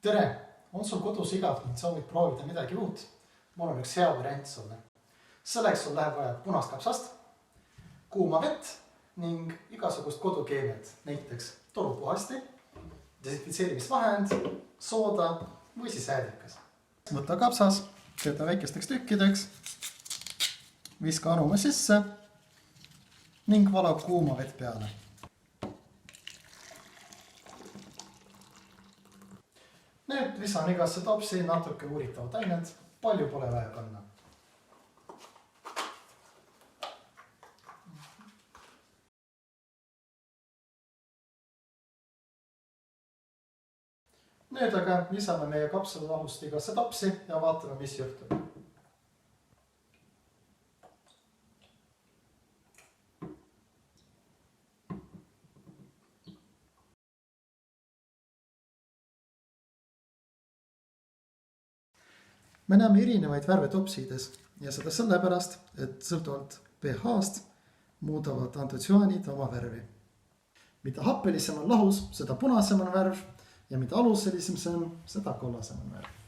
Tere! On sul kodus igav ning soovid proovida midagi uut? Mul on üks hea variant sulle. Selleks sul läheb vaja punast kapsast, kuuma vett ning igasugust kodukeemiat, näiteks torupuhasti, desinfitseerimisvahend, sooda või siis äädikas. Võta kapsas, tööta väikesteks tükkideks, viska anuma sisse ning vala kuuma vett peale. Nüüd lisan igasse topsi natuke uuritavat ainet, palju pole vaja panna. Nüüd aga lisame meie kapsalalahust igasse topsi ja vaatame, mis juhtub. Me näeme erinevaid värve topsides ja seda sellepärast, et sõltuvalt pH-st muudavad antotsüaanid oma värvi. Mida happelisem on lahus, seda punasem on värv ja mida aluselisem see on, seda kollasem on värv.